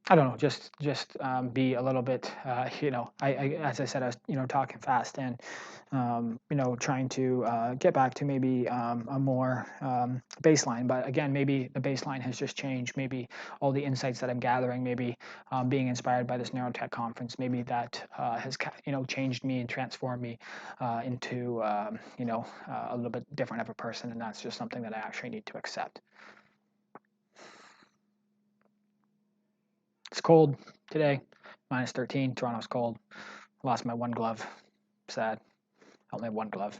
I don't know, just be a little bit, as I said, I was, talking fast, and, trying to get back to maybe a more baseline. But again, maybe the baseline has just changed. Maybe all the insights that I'm gathering, maybe being inspired by this neurotech conference, maybe that has, changed me and transformed me into, a little bit different of a person. And that's just something that I actually need to accept. It's cold today, minus 13. Toronto's cold. Lost my one glove. Sad. I only have one glove.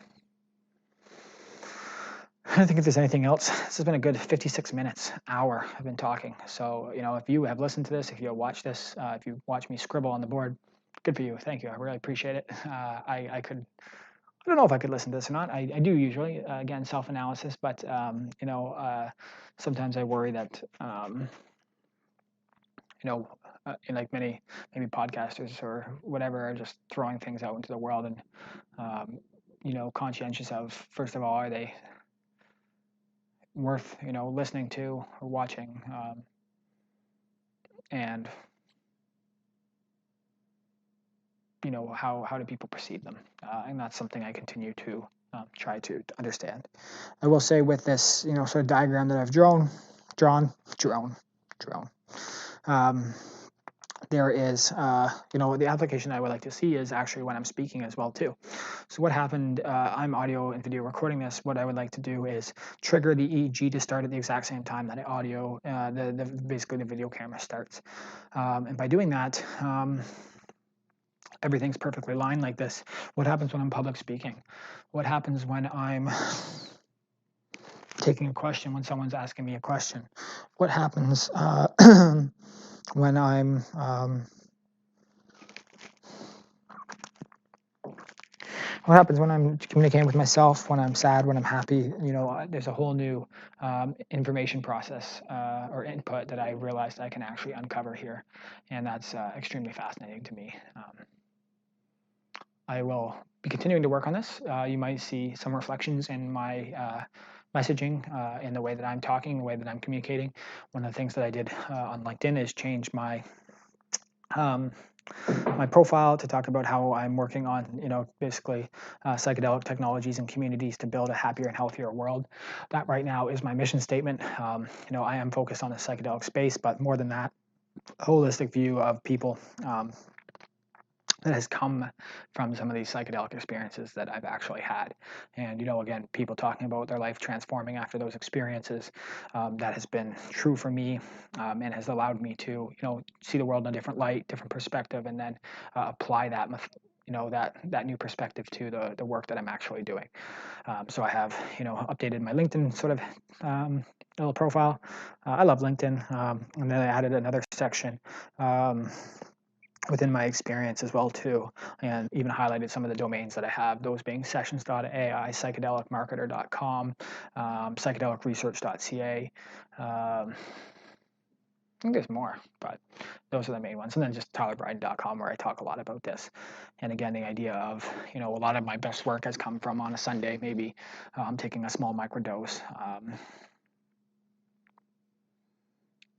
I don't think if there's anything else. This has been a good 56 minutes, hour I've been talking. So, if you have listened to this, if you watch this, if you watch me scribble on the board, good for you. Thank you. I really appreciate it. I don't know if I could listen to this or not. I do usually, again, self-analysis, but, sometimes I worry that, like many maybe podcasters or whatever are just throwing things out into the world and conscientious of, first of all, are they worth listening to or watching, and how do people perceive them, and that's something I continue to try to understand. I will say with this sort of diagram that I've drawn. There is, the application I would like to see is actually when I'm speaking as well too. So what happened, I'm audio and video recording this. What I would like to do is trigger the EEG to start at the exact same time that the audio, basically the video camera starts. And by doing that, everything's perfectly aligned like this. What happens when I'm public speaking? What happens when I'm taking a question, when someone's asking me a question? What happens when I'm what happens when I'm communicating with myself, when I'm sad, when I'm happy? There's a whole new information process or input that I realized I can actually uncover here, and that's extremely fascinating to me. I will be continuing to work on this. You might see some reflections in my messaging, in the way that I'm talking, the way that I'm communicating. One of the things that I did on LinkedIn is change my my profile to talk about how I'm working on, basically psychedelic technologies and communities to build a happier and healthier world. That right now is my mission statement. I am focused on the psychedelic space, but more than that, a holistic view of people that has come from some of these psychedelic experiences that I've actually had. And, again, people talking about their life transforming after those experiences, that has been true for me, and has allowed me to, see the world in a different light, different perspective, and then apply that, that new perspective to the work that I'm actually doing. So I have, updated my LinkedIn sort of little profile. I love LinkedIn. And then I added another section within my experience as well too, and even highlighted some of the domains that I have, those being sessions.ai, psychedelicmarketer.com, psychedelicresearch.ca. I think there's more, but those are the main ones. And then just tylerbryden.com, where I talk a lot about this. And again, the idea of, a lot of my best work has come from on a Sunday, maybe taking a small microdose,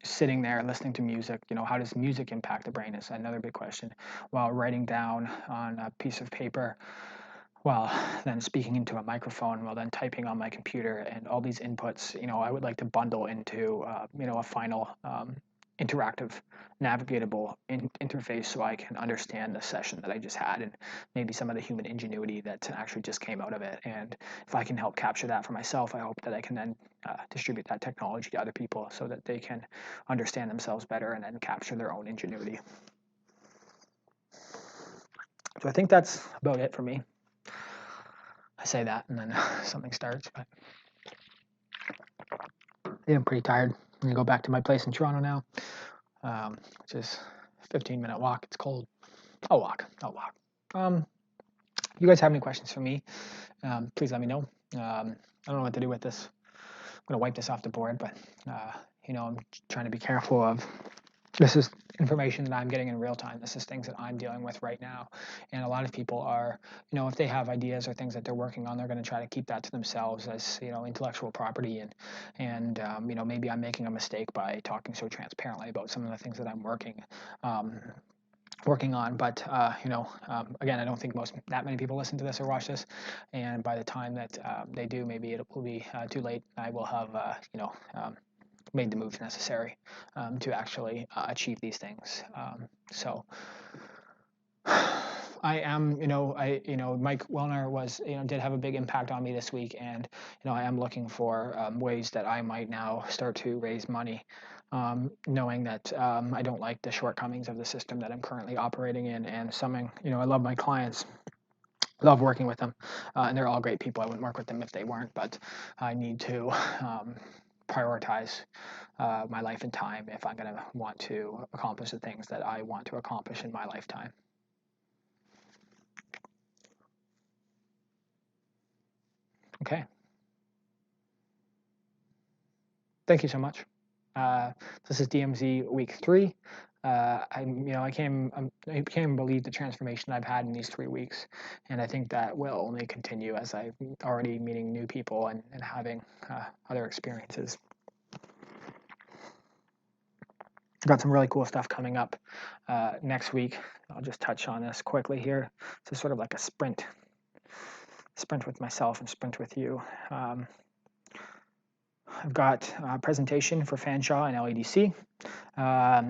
sitting there listening to music. How does music impact the brain is another big question. While writing down on a piece of paper, while then speaking into a microphone, while then typing on my computer, and all these inputs, I would like to bundle into, a final interactive, navigatable interface, so I can understand the session that I just had, and maybe some of the human ingenuity that actually just came out of it. And if I can help capture that for myself, I hope that I can then distribute that technology to other people so that they can understand themselves better and then capture their own ingenuity. So I think that's about it for me. I say that and then something starts, but yeah, I'm pretty tired. I'm gonna go back to my place in Toronto now, which is a 15-minute walk. It's cold. I'll walk. You guys have any questions for me? Please let me know. I don't know what to do with this. I'm gonna wipe this off the board, but I'm trying to be careful of. This is information that I'm getting in real time. This is things that I'm dealing with right now. And a lot of people are, if they have ideas or things that they're working on, they're going to try to keep that to themselves as, intellectual property. And maybe I'm making a mistake by talking so transparently about some of the things that I'm working on. But, again, I don't think that many people listen to this or watch this. And by the time that they do, maybe it will be too late. I will have, made the moves necessary to actually achieve these things. So I am, Mike Wellner was, did have a big impact on me this week, and I am looking for ways that I might now start to raise money, knowing that I don't like the shortcomings of the system that I'm currently operating in, and I love my clients. Love working with them, and they're all great people. I wouldn't work with them if they weren't, but I need to prioritize my life and time if I'm going to want to accomplish the things that I want to accomplish in my lifetime. Okay. Thank you so much. This is DMZ week 3. I can't believe the transformation I've had in these 3 weeks, and I think that will only continue as I'm already meeting new people and having other experiences. Got some really cool stuff coming up next week. I'll just touch on this quickly here. It's sort of like a sprint with myself and sprint with you. I've got a presentation for Fanshawe and LEDC.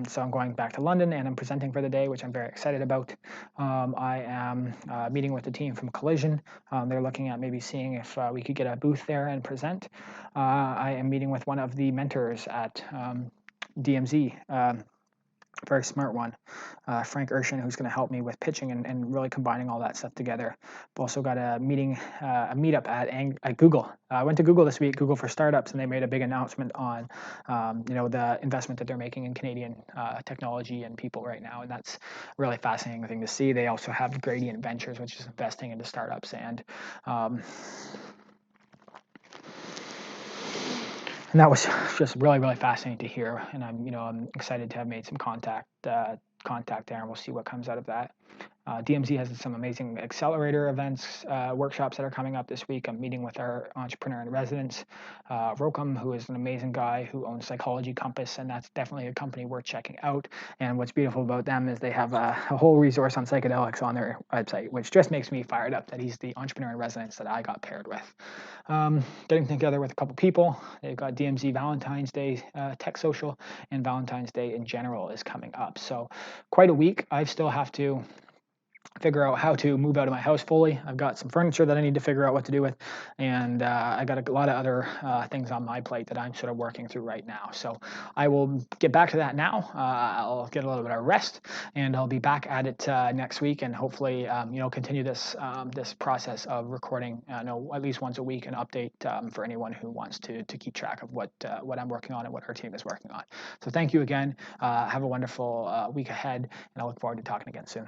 So I'm going back to London and I'm presenting for the day, which I'm very excited about. I am meeting with the team from Collision. They're looking at maybe seeing if we could get a booth there and present. I am meeting with one of the mentors at DMZ. Very smart one, Frank Urshan, who's going to help me with pitching and really combining all that stuff together. I've also got a meetup at Google. I went to Google this week, Google for Startups, and they made a big announcement on, the investment that they're making in Canadian technology and people right now, and that's a really fascinating thing to see. They also have Gradient Ventures, which is investing into startups, and that was just really, really fascinating to hear. And I'm excited to have made some contact there, and we'll see what comes out of that. DMZ has some amazing accelerator events, workshops that are coming up this week. I'm meeting with our entrepreneur in residence, Rokem, who is an amazing guy who owns Psychology Compass, and that's definitely a company worth checking out. And what's beautiful about them is they have a whole resource on psychedelics on their website, which just makes me fired up that he's the entrepreneur in residence that I got paired with. Getting together with a couple people. They've got DMZ Valentine's Day Tech Social, and Valentine's Day in general is coming up. So quite a week. I still have to figure out how to move out of my house fully. I've got some furniture that I need to figure out what to do with, and I got a lot of other things on my plate that I'm sort of working through right now. So I will get back to that now. I'll get a little bit of rest, and I'll be back at it next week, and hopefully, continue this process of recording, at least once a week, an update for anyone who wants to keep track of what I'm working on and what our team is working on. So thank you again. Have a wonderful week ahead, and I look forward to talking again soon.